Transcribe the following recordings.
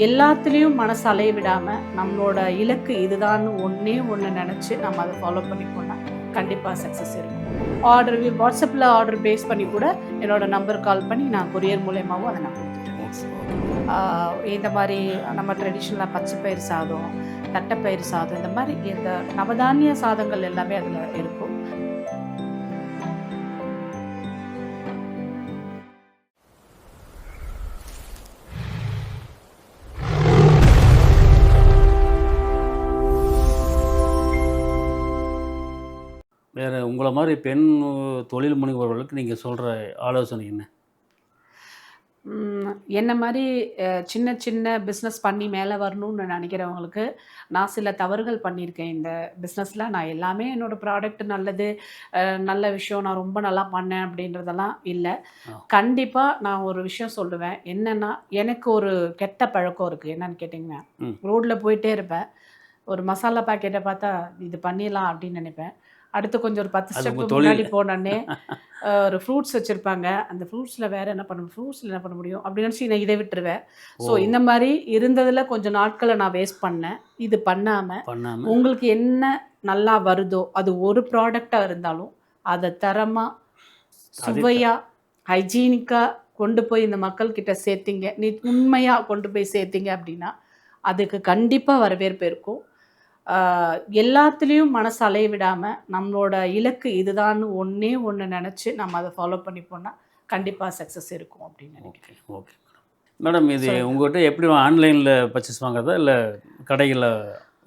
எல்லாத்துலேயும் மனசு அலைய விடாமல் நம்மளோட இலக்கு இதுதான் ஒன்றே ஒன்று நினச்சி நம்ம அதை ஃபாலோ பண்ணி போனால் கண்டிப்பாக சக்ஸஸ் இருக்கும். ஆர்டர் வாட்ஸ்அப்பில் ஆர்டர் பேஸ் பண்ணி கூட என்னோட நம்பர் கால் பண்ணி நான் கொரியர் மூலயமாவும் அதை நான் கொடுத்துருக்கேன். இந்த மாதிரி நம்ம ட்ரெடிஷ்னலாக பச்சை பயிர் சாதம், தட்டைப்பயிர் சாதம், இந்த மாதிரி இந்த நவதானிய சாதங்கள் எல்லாமே அதில் இருக்கும். வேறு உங்களை மாதிரி பெண் தொழில் முனைவோர்களுக்கு நீங்கள் சொல்கிற ஆலோசனை என்ன? என்ன மாதிரி சின்ன சின்ன பிஸ்னஸ் பண்ணி மேலே வரணும்னு நினைக்கிறவங்களுக்கு நான் சில தவறுகள் பண்ணியிருக்கேன். இந்த பிஸ்னஸில் நான் எல்லாமே என்னோடய ப்ராடக்ட் நல்லது, நல்ல விஷயம், நான் ரொம்ப நல்லா பண்ணேன் அப்படின்றதெல்லாம் இல்லை. கண்டிப்பாக நான் ஒரு விஷயம் சொல்லுவேன். என்னென்னா, எனக்கு ஒரு கெட்ட பழக்கம் இருக்குது. என்னன்னு கேட்டிங்கன்னா, ரோட்டில் போயிட்டே இருப்பேன். ஒரு மசாலா பாக்கெட்டை பார்த்தா இது பண்ணிடலாம் அப்படின்னு நினைப்பேன். அடுத்து கொஞ்சம் ஒரு 10 ஸ்டெப் முன்னாடி போனோடனே ஒரு ஃப்ரூட்ஸ் வச்சுருப்பாங்க. அந்த ஃப்ரூட்ஸில் வேறு என்ன பண்ண ஃப்ரூட்ஸில் என்ன பண்ண முடியும் அப்படின்னு நினச்சி நான் இதை விட்டுருவேன். ஸோ இந்த மாதிரி இருந்ததில் கொஞ்சம் நாட்களை நான் வேஸ்ட் பண்ணேன். இது பண்ணாமல் உங்களுக்கு என்ன நல்லா வருதோ, அது ஒரு ப்ராடக்டாக இருந்தாலும் அதை தரமாக, சுவையாக, ஹைஜீனிக்காக கொண்டு போய் இந்த மக்கள்கிட்ட சேர்த்திங்க, நீ உண்மையாக கொண்டு போய் சேர்த்திங்க அப்படின்னா அதுக்கு கண்டிப்பாக வரவேற்பு இருக்கும். எல்லாத்துலேயும் மனசு அலைய விடாமல் நம்மளோட இலக்கு இதுதான் ஒன்றே ஒன்று நினச்சி நம்ம அதை ஃபாலோ பண்ணி போனால் கண்டிப்பாக சக்ஸஸ் இருக்கும் அப்படின்னு நினைக்கிறேன். ஓகே மேடம், இது உங்கள்கிட்ட எப்படி ஆன்லைனில் பர்ச்சேஸ் வாங்குறதா இல்லை கடையில்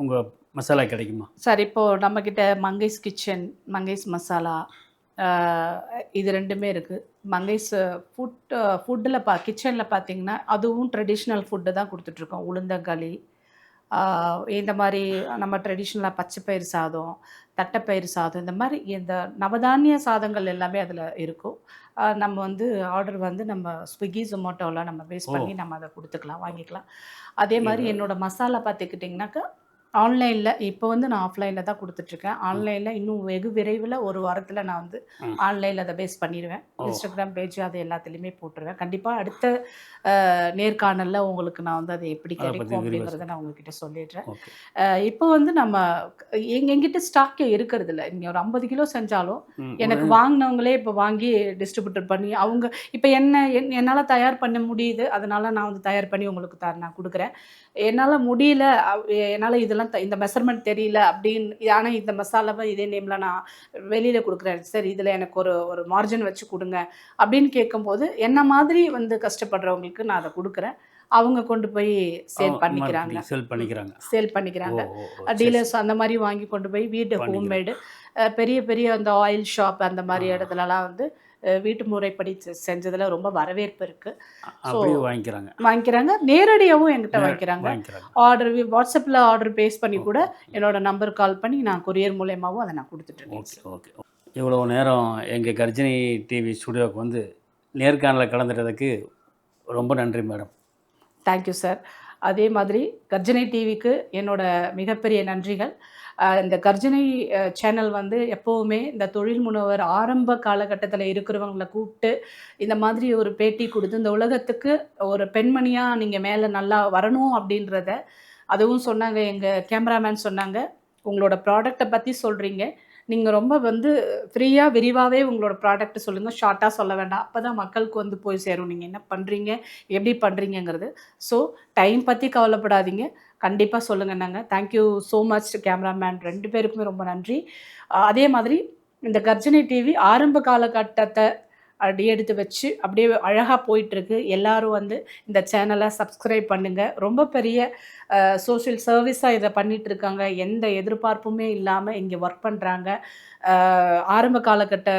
உங்கள் மசாலா கிடைக்குமா? சார், இப்போது நம்மக்கிட்ட மங்கைஸ் கிச்சன், மங்கைஸ் மசாலா, இது ரெண்டுமே இருக்குது. மங்கைஸ் ஃபுட்டில் கிச்சனில் பார்த்திங்கன்னா அதுவும் ட்ரெடிஷ்னல் ஃபுட்டு தான் கொடுத்துட்ருக்கோம். உளுந்தங்களி, இந்த மாதிரி நம்ம ட்ரெடிஷ்னலாக பச்சை பயிர் சாதம், தட்டைப்பயிர் சாதம், இந்த மாதிரி இந்த நவதானிய சாதங்கள் எல்லாமே அதில் இருக்கும். நம்ம ஆர்டர் நம்ம ஸ்விக்கி, ஜொமேட்டோவில் நம்ம பேஸ் பண்ணி நம்ம அதை கொடுத்துக்கலாம், வாங்கிக்கலாம். அதே மாதிரி என்னோடய மசாலா பார்த்துக்கிட்டிங்கனாக்கா ஆன்லைனில் இப்போ நான் ஆஃப்லைனில் தான் கொடுத்துட்ருக்கேன். ஆன்லைனில் இன்னும் வெகு விரைவில் ஒரு வாரத்தில் நான் ஆன்லைனில் அதை பேஸ் பண்ணிடுவேன். இன்ஸ்டாகிராம் பேஜ் அது எல்லாத்துலேயுமே போட்டுருவேன். கண்டிப்பாக அடுத்த நேர்காணலில் உங்களுக்கு நான் அது எப்படி கிடைக்கும் அப்படிங்கிறத நான் உங்ககிட்ட சொல்லிடுறேன். இப்போ நம்ம எங்கிட்ட ஸ்டாக்கே இருக்கிறது இல்லை. இங்கே ஒரு 50 கிலோ செஞ்சாலும் எனக்கு வாங்கினவங்களே இப்போ வாங்கி டிஸ்ட்ரிபியூட்டர் பண்ணி அவங்க இப்போ என்னால் தயார் பண்ண முடியுது. அதனால் நான் தயார் பண்ணி உங்களுக்கு நான் கொடுக்குறேன். என்னால் முடியல, என்னால் இதெல்லாம் இந்த மெஷர்மெண்ட் தெரியல அப்படின்னு, ஆனால் இந்த மசாலாவை இதே நேமில் நான் வெளியில் கொடுக்குறேன், சரி இதில் எனக்கு ஒரு மார்ஜின் வச்சு கொடுங்க அப்படின்னு கேட்கும்போது என்ன மாதிரி கஷ்டப்படுறவங்களுக்கு நான் அதை கொடுக்குறேன். அவங்க கொண்டு போய் சேல் பண்ணிக்கிறாங்க. டீலர்ஸ் அந்த மாதிரி வாங்கி கொண்டு போய் வீட்டு ஹோம்மேடு பெரிய பெரிய அந்த ஆயில் ஷாப் அந்த மாதிரி இடத்துலலாம் வீட்டு முறைப்படி செஞ்சதில் ரொம்ப வரவேற்பு இருக்குது. வாங்கிக்கிறாங்க. நேரடியாகவும் என்கிட்ட வாங்கிக்கிறாங்க. ஆர்டர் வாட்ஸ்அப்பில் ஆர்டர் பேஸ் பண்ணி கூட என்னோட நம்பர் கால் பண்ணி நான் கொரியர் மூலயமாவும் அதை நான் கொடுத்துட்டேன். ஓகே. இவ்வளோ நேரம் எங்கள் கர்ஜினி டிவி ஸ்டுடியோவுக்கு நேர்காணலில் கலந்துட்டதுக்கு ரொம்ப நன்றி மேடம். Thank you sir. அதே மாதிரி கர்ஜினி டிவிக்கு என்னோட மிகப்பெரிய நன்றிகள். இந்த கர்ஜினி சேனல் எப்போவுமே இந்த தொழில் முனைவர் ஆரம்ப காலகட்டத்தில் இருக்கிறவங்களை கூப்பிட்டு இந்த மாதிரி ஒரு பேட்டி கொடுத்து இந்த உலகத்துக்கு ஒரு பெண்மணியாக நீங்கள் மேலே நல்லா வரணும் அப்படின்றத அதுவும் சொன்னாங்க. எங்கள் கேமராமேன் சொன்னாங்க, உங்களோட ப்ராடக்டை பற்றி சொல்கிறீங்க, நீங்கள் ரொம்ப ஃப்ரீயாக விரிவாகவே உங்களோட ப்ராடக்ட் சொல்லுங்கள், ஷார்ட்டாக சொல்ல வேண்டாம், அப்போ தான் மக்களுக்கு போய் சேரும் நீங்கள் என்ன பண்ணுறீங்க, எப்படி பண்ணுறீங்கிறது. ஸோ டைம் பற்றி கவலைப்படாதீங்க, கண்டிப்பாக சொல்லுங்கள். நாங்கள் தேங்க்யூ ஸோ மச். கேமராமேன் 2 பேருக்குமே ரொம்ப நன்றி. அதே மாதிரி இந்த கர்ஜினி டிவி ஆரம்ப காலகட்டத்தை அப்படியே எடுத்து வச்சு அப்படியே அழகாக போயிட்டுருக்கு. எல்லோரும் இந்த சேனலை சப்ஸ்கிரைப் பண்ணுங்கள். ரொம்ப பெரிய சோஷியல் சர்வீஸாக இதை பண்ணிகிட்ருக்காங்க. எந்த எதிர்பார்ப்புமே இல்லாமல் இங்கே ஒர்க் பண்ணுறாங்க. ஆரம்ப காலகட்ட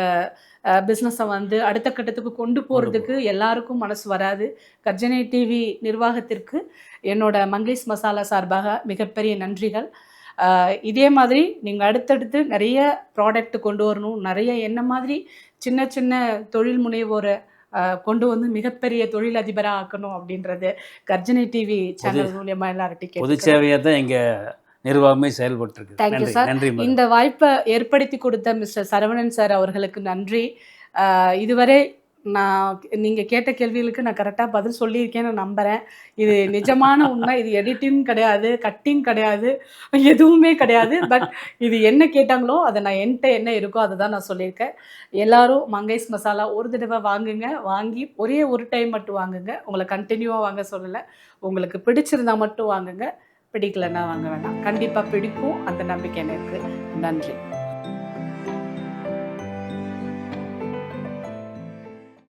பிஸ்னஸை அடுத்த கட்டத்துக்கு கொண்டு போகிறதுக்கு எல்லாருக்கும் மனசு வராது. கர்ஜினி டிவி நிர்வாகத்திற்கு என்னோட மங்கைஸ் மசாலா சார்பாக மிகப்பெரிய நன்றிகள். இதே மாதிரி நீங்கள் அடுத்தடுத்து நிறைய ப்ராடக்ட் கொண்டு வரணும், நிறைய என்ன மாதிரி சின்ன சின்ன தொழில் முனைவோரை கொண்டு மிகப்பெரிய தொழிலதிபராக ஆக்கணும் அப்படின்றது கர்ஜினி டிவி சேனல் மூலியமாக எல்லார்ட்டையும் பொது சேவையாக தான் எங்கள் நிர்வாகமே செயல்பட்டுருக்கு. Thank you sir. இந்த வாய்ப்பை ஏற்படுத்தி கொடுத்த மிஸ்டர் சரவணன் சார் அவர்களுக்கு நன்றி. இதுவரை நீங்க கேட்ட கேள்விகளுக்கு நான் கரெக்ட்டா பதில் சொல்லியிருக்கேன்னு நம்புறேன். இது நிஜமான உண்மை. இது எடிட்டிங் கிடையாது, கட்டிங் கிடையாது, எதுவுமே கிடையாது. பட் இது என்ன கேட்டாங்களோ, அத நான் என்ட்ட என்ன இருக்கோ அத தான் நான் சொல்லியிருக்கேன். எல்லாரும் மங்கைஸ் மசாலா ஒரு தடவ வாங்குங்க. வாங்கி ஒரே ஒரு டைம் மட்டும் வாங்குங்க. உங்கள கன்டினியூவா வாங்க சொல்லல. உங்களுக்கு பிடிச்சிருந்தா மட்டும் வாங்குங்க. பிடிக்கலன்னா வாங்க வேண்டாம். கண்டிப்பா பிடிக்கும். அந்த நம்பிக்கை எனக்கு இருக்கு. நன்றி.